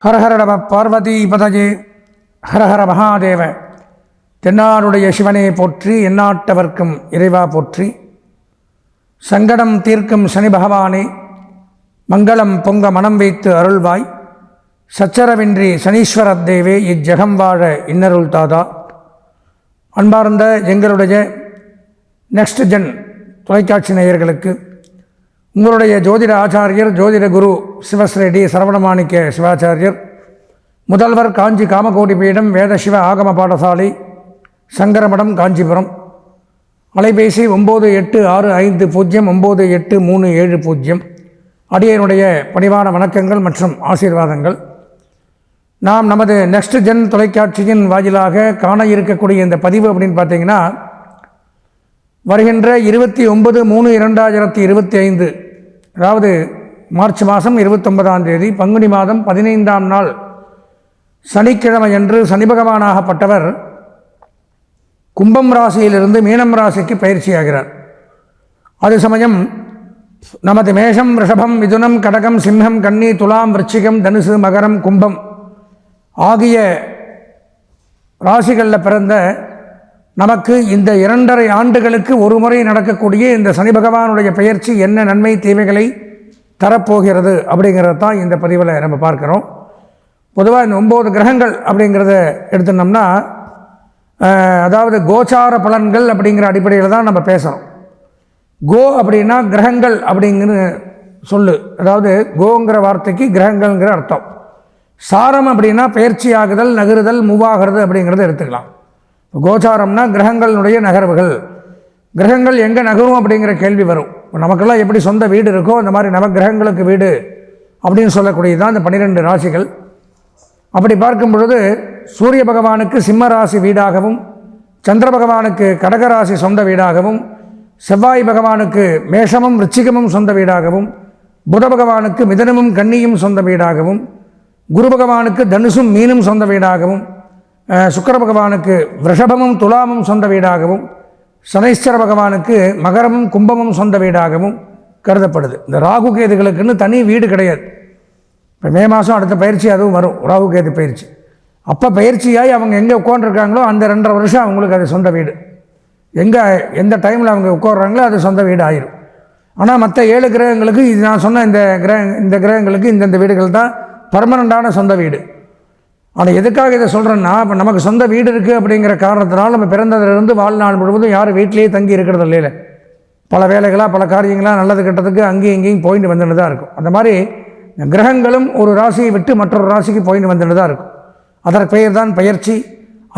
ஹரஹர நம பார்வதி பதஜே ஹரஹர மகாதேவ. தென்னாடுடைய சிவனே போற்றி, எந்நாட்டவர்க்கும் இறைவா போற்றி. சங்கடம் தீர்க்கும் சனி பகவானே, மங்களம் பொங்க மனம் வைத்து அருள்வாய். சச்சரவின்றி சனீஸ்வரத் தேவே, இஜ்ஜகம் வாழ இன்னருள் தாதா. அன்பார்ந்த எங்களுடைய நெக்ஸ்ட் ஜென் தொலைக்காட்சி நேயர்களுக்கு உங்களுடைய ஜோதிட ஆச்சாரியர் ஜோதிட குரு சிவஸ்ரீ சரவணமாணிக்க சிவாச்சாரியர், முதல்வர் காஞ்சி காமகோடி பீடம் வேத சிவ ஆகம பாடசாலை, சங்கரமடம், காஞ்சிபுரம். அலைபேசி 9865098370. அடியனுடைய பணிவான வணக்கங்கள் மற்றும் ஆசீர்வாதங்கள். நாம் நமது நெக்ஸ்ட் ஜென் தொலைக்காட்சியின் வாயிலாக காண இருக்கக்கூடிய இந்த பதிவு அப்படின்னு பார்த்தீங்கன்னா, வருகின்ற 29/3/2025, அதாவது மார்ச் மாதம் 29ஆம் தேதி பங்குனி மாதம் 15ஆம் நாள் சனிக்கிழமையன்று சனி பகவானாகப்பட்டவர் கும்பம் ராசியிலிருந்து மீனம் ராசிக்கு பயிற்சியாகிறார். அது சமயம் நமது மேஷம், ரிஷபம், மிதுனம், கடகம், சிம்மம், கன்னி, துலாம், விருச்சிகம், தனுசு, மகரம், கும்பம் ஆகிய ராசிகளில் பிறந்த நமக்கு இந்த 2.5 ஆண்டுகளுக்கு ஒரு முறை நடக்கக்கூடிய இந்த சனி பகவானுடைய பெயர்ச்சி என்ன நன்மை தீமைகளை தரப்போகிறது அப்படிங்கிறது தான் இந்த பதிவில் நம்ம பார்க்குறோம். பொதுவாக இந்த 9 கிரகங்கள் அப்படிங்கிறத எடுத்துனோம்னா, அதாவது கோச்சார பலன்கள் அப்படிங்கிற அடிப்படையில் தான் நம்ம பேசுகிறோம். கோ அப்படின்னா கிரகங்கள் அப்படிங்கிற சொல்லு, அதாவது கோங்கிற வார்த்தைக்கு கிரகங்கள்ங்கிற அர்த்தம். சாரம் அப்படின்னா பயிற்சி ஆகுதல், நகருதல், மூவாகிறது அப்படிங்கிறத எடுத்துக்கலாம். கோச்சாரம்னா கிரகங்களுடைய நகர்வுகள். கிரகங்கள் எங்கே நகரும் அப்படிங்கிற கேள்வி வரும். நமக்கெல்லாம் எப்படி சொந்த வீடு இருக்கோ அந்த மாதிரி நவகிரகங்களுக்கு வீடு அப்படின்னு சொல்லக்கூடியது தான் இந்த 12 ராசிகள். அப்படி பார்க்கும் பொழுது சூரிய பகவானுக்கு சிம்ம ராசி வீடாகவும், சந்திர பகவானுக்கு கடகராசி சொந்த வீடாகவும், செவ்வாய் பகவானுக்கு மேஷமும் ரிச்சிகமும் சொந்த வீடாகவும், புத பகவானுக்கு மிதனமும் கன்னியும் சொந்த வீடாகவும், குரு பகவானுக்கு தனுசும் மீனும் சொந்த வீடாகவும், சுக்கிர பகவானுக்கு ரிஷபமும் துலாமும் சொந்த வீடாகவும், சனீஸ்வர பகவானுக்கு மகரமும் கும்பமும் சொந்த வீடாகவும் கருதப்படுது. இந்த ராகு கேதுகளுக்குன்னு தனி வீடு கிடையாது. இப்போ மே மாதம் அடுத்த பயிற்சி அதுவும் வரும், ராகு கேது பயிற்சி. அப்போ பயிற்சியாகி அவங்க எங்கே உட்காந்துருக்காங்களோ அந்த 2.5 வருஷம் அவங்களுக்கு அது சொந்த வீடு. எந்த டைமில் அவங்க உட்காடுறாங்களோ அது சொந்த வீடு ஆயிரும். ஆனால் மற்ற 7 கிரகங்களுக்கு இது நான் சொன்ன இந்த கிரகங்களுக்கு இந்தந்த வீடுகள் தான் பர்மனண்டான சொந்த வீடு. ஆனால் எதுக்காக இதை சொல்கிறேன்னா, இப்போ நமக்கு சொந்த வீடு இருக்குது அப்படிங்கிற காரணத்தினால நம்ம பிறந்ததிலிருந்து வாழ்நாள் முழுவதும் யாரும் வீட்டிலேயே தங்கி இருக்கிறது இல்லை. பல வேலைகளாக பல காரியங்களாக நல்லது கெட்டதுக்கு அங்கேயும் இங்கேயும் போயிட்டு வந்துட்டு தான் இருக்கும். அந்த மாதிரி கிரகங்களும் ஒரு ராசியை விட்டு மற்றொரு ராசிக்கு போயிட்டு வந்துட்டு தான் இருக்கும். அதற்கு பெயர் தான் பயிற்சி.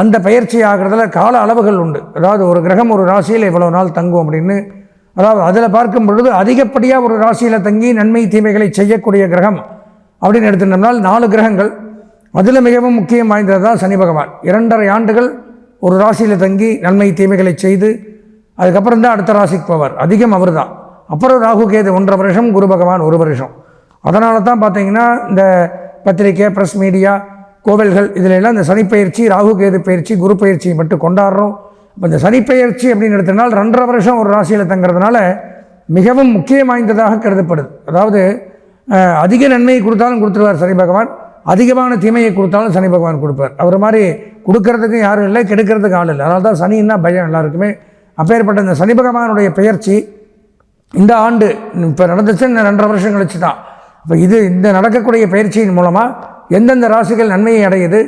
அந்த பயிற்சி ஆகிறதுல கால அளவுகள் உண்டு. அதாவது ஒரு கிரகம் ஒரு ராசியில் இவ்வளோ நாள் தங்கும் அப்படின்னு, அதாவது அதில் பார்க்கும் பொழுது அதிகப்படியாக ஒரு ராசியில் தங்கி நன்மை தீமைகளை செய்யக்கூடிய கிரகம் அப்படின்னு எடுத்துட்டோம்னால் 4 கிரகங்கள். அதில் மிகவும் முக்கியம் வாய்ந்தது தான் சனி பகவான். 2.5 ஆண்டுகள் ஒரு ராசியில் தங்கி நன்மை தீமைகளை செய்து அதுக்கப்புறம் தான் அடுத்த ராசிக்கு போவார். அதிகம் அவர் தான். அப்புறம் ராகு கேது 1.5 வருஷம், குரு பகவான் 1 வருஷம். அதனால தான் பார்த்தீங்கன்னா இந்த பத்திரிக்கை, ப்ரெஸ், மீடியா, கோவில்கள் இதிலெல்லாம் இந்த சனிப்பயிற்சி, ராகு கேது பயிற்சி, குரு பயிற்சியை மட்டும் கொண்டாடுறோம். இப்போ இந்த சனிப்பயிற்சி அப்படின்னு எடுத்தனால் 2.5 வருஷம் ஒரு ராசியில் தங்கிறதுனால மிகவும் முக்கியம் வாய்ந்ததாக கருதப்படுது. அதாவது அதிக நன்மையை கொடுத்தாலும் கொடுத்துருவார் சனி பகவான், அதிகமான தீமையை கொடுத்தாலும் சனி பகவான் கொடுப்பார். அவர் மாதிரி கொடுக்கறதுக்கு யாரும் இல்லை, கெடுக்கிறதுக்கு ஆள் இல்லை. அதனால தான் சனின்னா பயம் எல்லாருக்குமே. அப்பேற்பட்ட இந்த சனி பகவானுடைய பெயர்ச்சி இந்த ஆண்டு இப்போ நடந்துச்சு, இந்த 2.5 வருஷம் கழிச்சு தான். இப்போ இந்த நடக்கக்கூடிய பயிற்சியின் மூலமாக எந்தெந்த ராசிகள் நன்மையை அடையுது,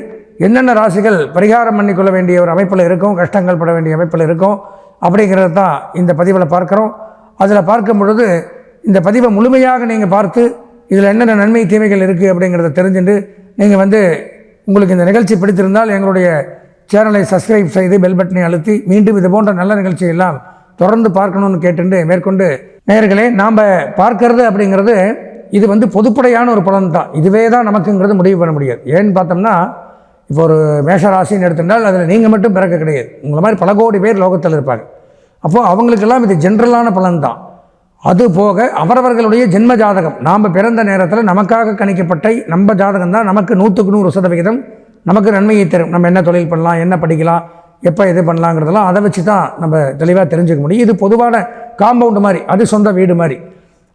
என்னென்ன ராசிகள் பரிகாரம் பண்ணிக்கொள்ள வேண்டிய ஒரு அமைப்பில் இருக்கும், கஷ்டங்கள் பட வேண்டிய அமைப்பில் இருக்கும் அப்படிங்கிறது தான் இந்த பதிவில் பார்க்குறோம். அதில் பார்க்கும் பொழுது இந்த பதிவை முழுமையாக நீங்கள் பார்த்து இதில் என்னென்ன நன்மை தீமைகள் இருக்குது அப்படிங்கிறத தெரிஞ்சுட்டு நீங்கள் உங்களுக்கு இந்த நிகழ்ச்சி பிடித்திருந்தால் எங்களுடைய சேனலை சப்ஸ்கிரைப் செய்து பெல் பட்டனை அழுத்தி மீண்டும் இது போன்ற நல்ல நிகழ்ச்சியெல்லாம் தொடர்ந்து பார்க்கணும்னு கேட்டுண்டு மேற்கொண்டு நேயர்களே, நாம் பார்க்கறது அப்படிங்கிறது இது பொதுப்படையான ஒரு பலன் தான். இதுவே தான் நமக்குங்கிறது முடிவு பண்ண முடியாது. ஏன்னு பார்த்தோம்னா, இப்போ ஒரு மேஷராசின்னு எடுத்துட்டால் அதில் நீங்கள் மட்டும் பிறக்க கிடையாது. உங்களை மாதிரி பல கோடி பேர் லோகத்தில் இருப்பாங்க. அப்போது அவங்களுக்கெல்லாம் இது ஜென்ரலான பலன் தான். அது போக அவரவர்களுடைய ஜென்ம ஜாதகம், நாம் பிறந்த நேரத்தில் நமக்காக கணிக்கப்பட்ட நம்ம ஜாதகம் தான் நமக்கு 100க்கு 100% நமக்கு நன்மையை தரும். நம்ம என்ன தொழில் பண்ணலாம், என்ன படிக்கலாம், எப்போ இது பண்ணலாங்கிறதெல்லாம் அதை வச்சு தான் நம்ம தெளிவாக தெரிஞ்சுக்க முடியும். இது பொதுவான காம்பவுண்டு மாதிரி, அது சொந்த வீடு மாதிரி.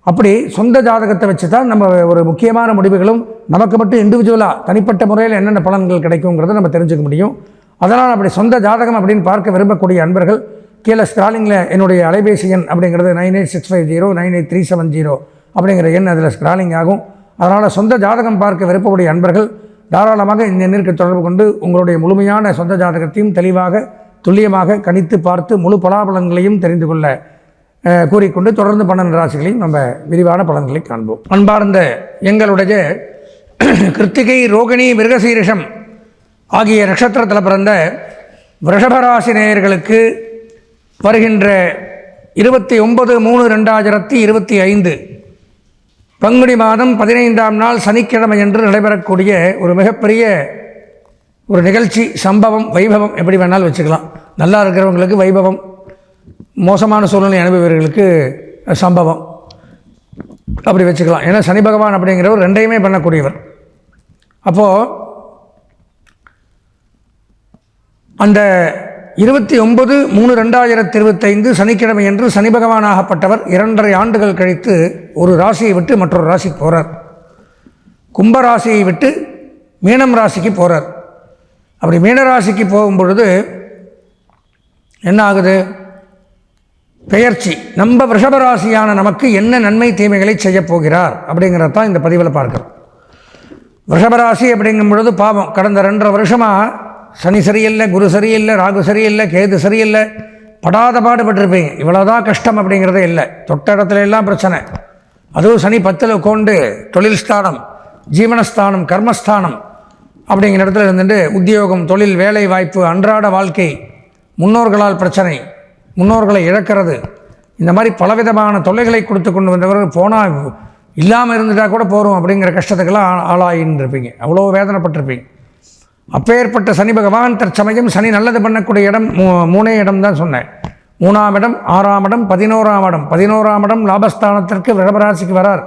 அப்படி சொந்த ஜாதகத்தை வச்சு தான் நம்ம ஒரு முக்கியமான முடிவுகளும் நமக்கு மட்டும் இண்டிவிஜுவலாக தனிப்பட்ட முறையில் என்னென்ன பலன்கள் கிடைக்குங்கிறத நம்ம தெரிஞ்சுக்க முடியும். அதனால் அப்படி சொந்த ஜாதகம் அப்படின்னு பார்க்க விரும்பக்கூடிய அன்பர்கள் கீழே ஸ்க்ராலிங்கில் என்னுடைய அலைபேசி எண் அப்படிங்கிறது 9865098370 அப்படிங்கிற எண் அதில் ஸ்க்ராலிங் ஆகும். அதனால் சொந்த ஜாதகம் பார்க்க விருப்பக்கூடிய அன்பர்கள் தாராளமாக இந்த எண்ணிற்கு தொடர்பு கொண்டு உங்களுடைய முழுமையான சொந்த ஜாதகத்தையும் தெளிவாக துல்லியமாக கணித்து பார்த்து முழு பலாபலன்களையும் தெரிந்து கொள்ள கூறிக்கொண்டு தொடர்ந்து 12 ராசிகளையும் நம்ம விரிவான பலன்களை காண்போம். அன்பார்ந்த எங்களுடைய கிருத்திகை, ரோகிணி, மிருகசீரிஷம் ஆகிய நட்சத்திரத்தில் பிறந்த ரிஷபராசி நேயர்களுக்கு வருகின்ற 29/3/2025 பங்குனி மாதம் 15ஆம் நாள் சனிக்கிழமை என்று நடைபெறக்கூடிய ஒரு மிகப்பெரிய ஒரு நிகழ்ச்சி, சம்பவம், வைபவம் எப்படி வேணாலும் வச்சுக்கலாம். நல்லா இருக்கிறவங்களுக்கு வைபவம், மோசமான சூழ்நிலை அனுபவர்களுக்கு சம்பவம் அப்படி வச்சுக்கலாம். ஏன்னா சனி பகவான் அப்படிங்கிறவர் ரெண்டையுமே பண்ணக்கூடியவர். அப்போது அந்த 29/3/2025 சனிக்கிழமை என்று சனி பகவானாகப்பட்டவர் 2.5 ஆண்டுகள் கழித்து ஒரு ராசியை விட்டு மற்றொரு ராசிக்கு போகிறார். கும்பராசியை விட்டு மீனம் ராசிக்கு போகிறார். அப்படி மீனராசிக்கு போகும்பொழுது என்ன ஆகுது? பெயர்ச்சி. நம்ம ரிஷபராசியான நமக்கு என்ன நன்மை தீமைகளை செய்ய போகிறார் அப்படிங்கிறது தான் இந்த பதிவில் பார்க்குறோம். ரிஷபராசி அப்படிங்கும் பொழுது பாவம், கடந்த 2.5 வருஷமாக சனி சரியில்லை, குரு சரியில்லை, ராகு சரியில்லை, கேது சரியில்லை, படாத பாடுபட்டிருப்பீங்க. இவ்வளோதான் கஷ்டம் அப்படிங்கிறதே இல்லை. தொட்ட இடத்துல எல்லாம் பிரச்சனை. அதுவும் சனி 10ல் உட்காந்து தொழில் ஸ்தானம், ஜீவனஸ்தானம், கர்மஸ்தானம் அப்படிங்கிற இடத்துல இருந்துட்டு உத்தியோகம், தொழில், வேலை வாய்ப்பு, அன்றாட வாழ்க்கை, முன்னோர்களால் பிரச்சனை, முன்னோர்களை இழக்கிறது, இந்த மாதிரி பலவிதமான தொல்லைகளை கொடுத்து கொண்டு வந்தவர்கள் போனால் இல்லாமல் இருந்துட்டால் கூட போகிறோம் அப்படிங்கிற கஷ்டத்துக்கெல்லாம் ஆளாயின்னு இருப்பீங்க. அவ்வளோ வேதனைப்பட்டிருப்பீங்க. அப்பேற்பட்ட சனி பகவான் தற்சமயம் சனி நல்லது பண்ணக்கூடிய இடம் 3 இடம் தான் சொன்னேன். 3ஆம் இடம், 6ஆம் இடம், 11ஆம் இடம். 11ஆம் இடம் லாபஸ்தானத்திற்கு ரிஷபராசிக்கு வரார்.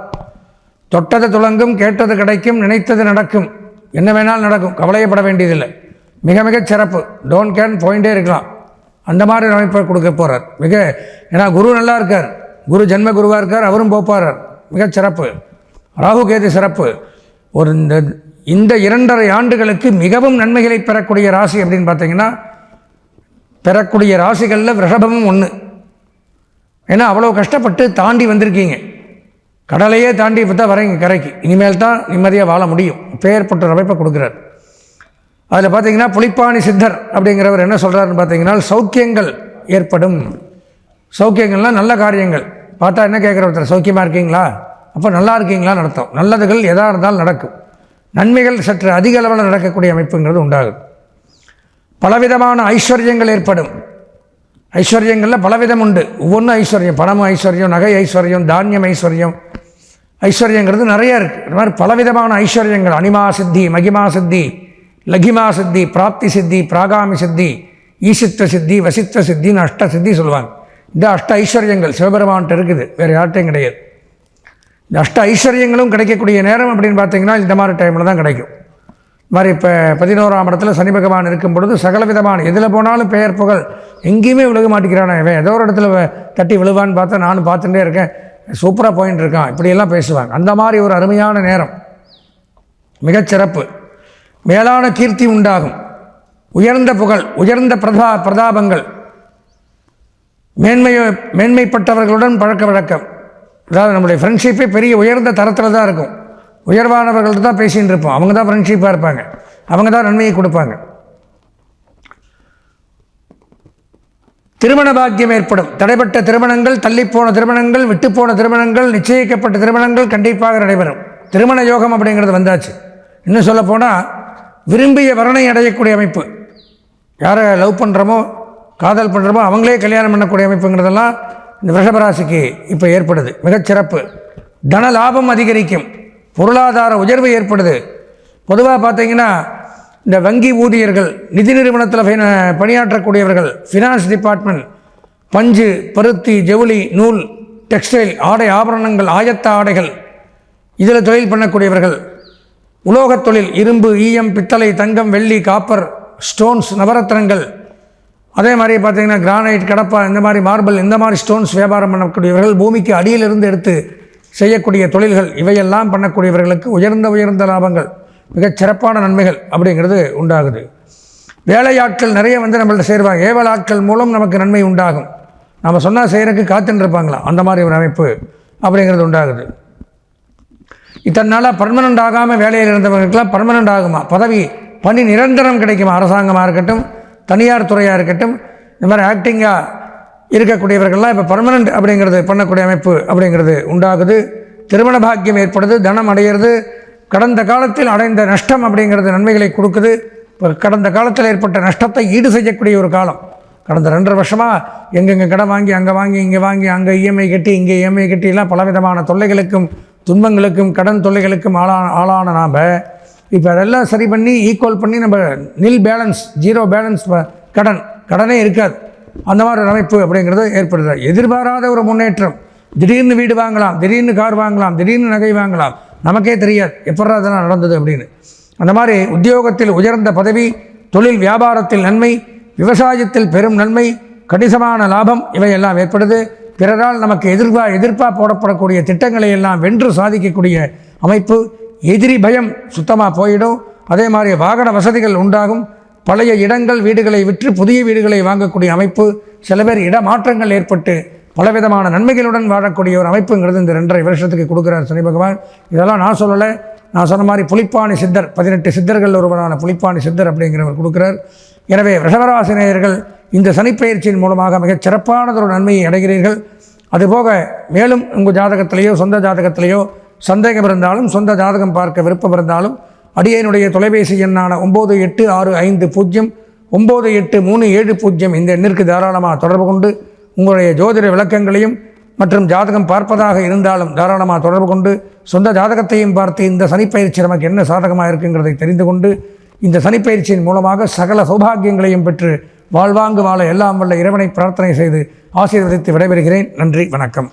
தொட்டது துலங்கும், கேட்டது கிடைக்கும், நினைத்தது நடக்கும், என்ன வேணாலும் நடக்கும், கவலையப்பட வேண்டியதில்லை. மிக மிக சிறப்பு. டோன்ட் கேன் போயிட்டே இருக்கலாம். அந்த மாதிரி அமைப்பை கொடுக்க போகிறார். ஏன்னா குரு நல்லா இருக்கார், குரு ஜென்ம குருவாக இருக்கார், அவரும் போப்பார். மிகச் சிறப்பு. ராகு கேது சிறப்பு. ஒரு இந்த 2.5 ஆண்டுகளுக்கு மிகவும் நன்மைகளை பெறக்கூடிய ராசி அப்படின்னு பார்த்தீங்கன்னா, பெறக்கூடிய ராசிகளில் ரிஷபமும் ஒன்று. ஏன்னா அவ்வளோ கஷ்டப்பட்டு தாண்டி வந்திருக்கீங்க. கடலையே தாண்டி இப்போ தான் வரீங்க கரைக்கு. இனிமேல் தான் நிம்மதியாக வாழ முடியும். பெயர்பட்ட அமைப்பை கொடுக்குறார். அதில் பார்த்தீங்கன்னா புலிப்பாணி சித்தர் அப்படிங்கிறவர் என்ன சொல்கிறாருன்னு பார்த்தீங்கன்னா, சௌக்கியங்கள் ஏற்படும். சௌக்கியங்கள்லாம் நல்ல காரியங்கள். பார்த்தா என்ன கேட்குற ஒருத்தர், சௌக்கியமாக இருக்கீங்களா? அப்போ நல்லா இருக்கீங்களான்னு அர்த்தம். நல்லதுகள் எதாக இருந்தாலும் நடக்கும். நன்மைகள் சற்று அதிக அளவில் நடக்கக்கூடிய அமைப்புங்கிறது உண்டாகும். பலவிதமான ஐஸ்வர்யங்கள் ஏற்படும். ஐஸ்வர்யங்களில் பலவிதம் உண்டு. ஒவ்வொன்றும் ஐஸ்வர்யம். பணம் ஐஸ்வர்யம், நகை ஐஸ்வர்யம், தானியம் ஐஸ்வர்யம், ஐஸ்வர்யங்கிறது நிறையா இருக்குது. இது மாதிரி பலவிதமான ஐஸ்வர்யங்கள், அனிமா சித்தி, மகிமா சித்தி, லகிமா சித்தி, பிராப்தி சித்தி, பிராகாமி சித்தி, ஈசித்த சித்தி, வசித்த சித்தின்னு 8 சித்தி சொல்லுவாங்க. இந்த 8 ஐஸ்வர்யங்கள் சிவபெருமான்கிட்ட இருக்குது, வேறு யார்ட்டையும் கிடையாது. இந்த 8 ஐஸ்வர்யங்களும் கிடைக்கக்கூடிய நேரம் அப்படின்னு பார்த்தீங்கன்னா இந்த மாதிரி டைமில் தான் கிடைக்கும். இது மாதிரி இப்போ 11ஆம் இடத்துல சனி பகவான் இருக்கும் பொழுது சகல விதமான எதில் போனாலும் பெயர் புகழ், எங்கேயுமே விழுக மாட்டேங்கிறானே இவன், ஏதோ ஒரு இடத்துல தட்டி விழுவான்னு பார்த்தா நானும் பார்த்துட்டே இருக்கேன், சூப்பராக போயின்னு இருக்கான், இப்படியெல்லாம் பேசுவாங்க. அந்த மாதிரி ஒரு அருமையான நேரம், மிகச்சிறப்பு. மேலான கீர்த்தி உண்டாகும். உயர்ந்த புகழ், உயர்ந்த பிரதாபங்கள், மேன்மைப்பட்டவர்களுடன் பழக்க வழக்கம். அதாவது நம்முடைய ஃப்ரெண்ட்ஷிப்பே பெரிய உயர்ந்த தரத்தில் தான் இருக்கும். உயர்வானவர்கள்ட்ட தான் பேசிகிட்டு இருப்போம். அவங்க தான் ஃப்ரெண்ட்ஷிப்பாக இருப்பாங்க, அவங்க தான் நன்மையை கொடுப்பாங்க. திருமண பாக்கியம் ஏற்படும். தடைப்பட்ட திருமணங்கள், தள்ளிப்போன திருமணங்கள், விட்டுப்போன திருமணங்கள், நிச்சயிக்கப்பட்ட திருமணங்கள் கண்டிப்பாக நடைபெறும். திருமண யோகம் அப்படிங்கிறது வந்தாச்சு. இன்னும் சொல்ல போனால் விரும்பிய வரனை அடையக்கூடிய அமைப்பு. யாரை லவ் பண்ணுறோமோ, காதல் பண்ணுறோமோ அவங்களே கல்யாணம் பண்ணக்கூடிய அமைப்புங்கிறதெல்லாம் இந்த ரிஷபராசிக்கு இப்போ ஏற்படுது. மிகச்சிறப்பு. தன லாபம் அதிகரிக்கும். பொருளாதார உயர்வு ஏற்படுது. பொதுவாக பார்த்தீங்கன்னா இந்த வங்கி ஊழியர்கள், நிதி நிறுவனத்தில் பணியாற்றக்கூடியவர்கள், ஃபினான்ஸ் டிபார்ட்மெண்ட், பஞ்சு, பருத்தி, ஜவுளி, நூல், டெக்ஸ்டைல், ஆடை ஆபரணங்கள், ஆயத்த ஆடைகள், இதில் தொழில் பண்ணக்கூடியவர்கள், உலோகத் தொழில், இரும்பு, ஈயம், பித்தளை, தங்கம், வெள்ளி, காப்பர், ஸ்டோன்ஸ், நவரத்னங்கள், அதே மாதிரி பார்த்திங்கன்னா கிரானைட், கடப்பா, இந்த மாதிரி மார்பிள், இந்த மாதிரி ஸ்டோன்ஸ் வியாபாரம் பண்ணக்கூடியவர்கள், பூமிக்கு அடியிலிருந்து எடுத்து செய்யக்கூடிய தொழில்கள் இவையெல்லாம் பண்ணக்கூடியவர்களுக்கு உயர்ந்த லாபங்கள், மிகச் சிறப்பான நன்மைகள் அப்படிங்கிறது உண்டாகுது. வேலையாட்கள் நிறைய நம்மள்ட்ட சேருவாங்க. ஏவல் ஆட்கள் மூலம் நமக்கு நன்மை உண்டாகும். நம்ம சொன்னால் செய்கிறதுக்கு காத்துன்னு இருப்பாங்களாம். அந்த மாதிரி ஒரு அமைப்பு அப்படிங்கிறது உண்டாகுது. இத்தனை நாளாக பர்மனண்ட் ஆகாமல் வேலையில் இருந்தவர்களுக்கெல்லாம் பர்மனண்ட் ஆகுமா, பணி நிரந்தரம் கிடைக்குமா, அரசாங்கமாக இருக்கட்டும் தனியார் துறையாக இருக்கட்டும், இந்த மாதிரி ஆக்டிங்காக இருக்கக்கூடியவர்கள்லாம் இப்போ பர்மனண்ட் அப்படிங்கிறது பண்ணக்கூடிய அமைப்பு அப்படிங்கிறது உண்டாகுது. திருமண பாக்கியம் ஏற்படுது, தனம் அடையிறது, கடந்த காலத்தில் அடைந்த நஷ்டம் அப்படிங்கிறது நன்மைகளை கொடுக்குது. இப்போ கடந்த காலத்தில் ஏற்பட்ட நஷ்டத்தை ஈடு செய்யக்கூடிய ஒரு காலம். கடந்த 2.5 வருஷமாக எங்கெங்கே கடன் வாங்கி அங்கே வாங்கி இங்கே வாங்கி அங்கே இஎம்ஐ கட்டி இங்கே இஎம்ஐ கட்டிலாம் பலவிதமான தொல்லைகளுக்கும் துன்பங்களுக்கும் கடன் தொல்லைகளுக்கும் ஆளான நாம் இப்போ அதெல்லாம் சரி பண்ணி ஈக்குவல் பண்ணி நம்ம ஜீரோ பேலன்ஸ் கடனே இருக்காது. அந்த மாதிரி ஒரு அமைப்பு அப்படிங்கிறது ஏற்படுது. எதிர்பாராத ஒரு முன்னேற்றம், திடீர்னு வீடு வாங்கலாம், திடீர்னு கார் வாங்கலாம், திடீர்னு நகை வாங்கலாம், நமக்கே தெரியாது எப்படா அதெல்லாம் நடந்தது அப்படின்னு. அந்த மாதிரி உத்தியோகத்தில் உயர்ந்த பதவி, தொழில் வியாபாரத்தில் நன்மை, விவசாயத்தில் பெரும் நன்மை, கணிசமான லாபம் இவையெல்லாம் ஏற்படுது. பிறரால் நமக்கு எதிர்ப்பாக போடப்படக்கூடிய திட்டங்களை எல்லாம் வென்று சாதிக்கக்கூடிய அமைப்பு. எதிரி பயம் சுத்தமாக போயிடும். அதே மாதிரி வாகன வசதிகள் உண்டாகும். பழைய இடங்கள் வீடுகளை விற்று புதிய வீடுகளை வாங்கக்கூடிய அமைப்பு. சில பேர் இடமாற்றங்கள் ஏற்பட்டு பலவிதமான நன்மைகளுடன் வாழக்கூடிய ஒரு அமைப்புங்கிறது இந்த 2.5 வருஷத்துக்கு கொடுக்குறார் சனி பகவான். இதெல்லாம் நான் சொல்லலை, நான் சொன்ன மாதிரி புலிப்பாணி சித்தர், 18 சித்தர்கள் ஒருவரான புலிப்பாணி சித்தர் அப்படிங்கிறவர் கொடுக்குறார். எனவே ரிஷபராசி நேயர்கள் இந்த சனிப்பெயர்ச்சியின் மூலமாக மிகச் சிறப்பானதொரு நன்மையை அடைகிறீர்கள். அதுபோக மேலும் உங்கள் ஜாதகத்திலேயோ சொந்த ஜாதகத்திலேயோ சந்தேகம் இருந்தாலும், சொந்த ஜாதகம் பார்க்க விருப்பம் இருந்தாலும், அடியனுடைய தொலைபேசி எண்ணான 9865098370 இந்த எண்ணிற்கு தாராளமாக தொடர்பு கொண்டு உங்களுடைய ஜோதிட விளக்கங்களையும் மற்றும் ஜாதகம் பார்ப்பதாக இருந்தாலும் தாராளமாக தொடர்பு கொண்டு சொந்த ஜாதகத்தையும் பார்த்து இந்த சனிப்பெயர்ச்சி நமக்கு என்ன சாதகமாக இருக்குங்கிறதை தெரிந்து கொண்டு இந்த சனிப்பெயர்ச்சியின் மூலமாக சகல சௌபாகியங்களையும் பெற்று வாழ்வாங்கு வாழ எல்லாம் வல்ல இறைவனை பிரார்த்தனை செய்து ஆசீர்வதித்து விடைபெறுகிறேன். நன்றி, வணக்கம்.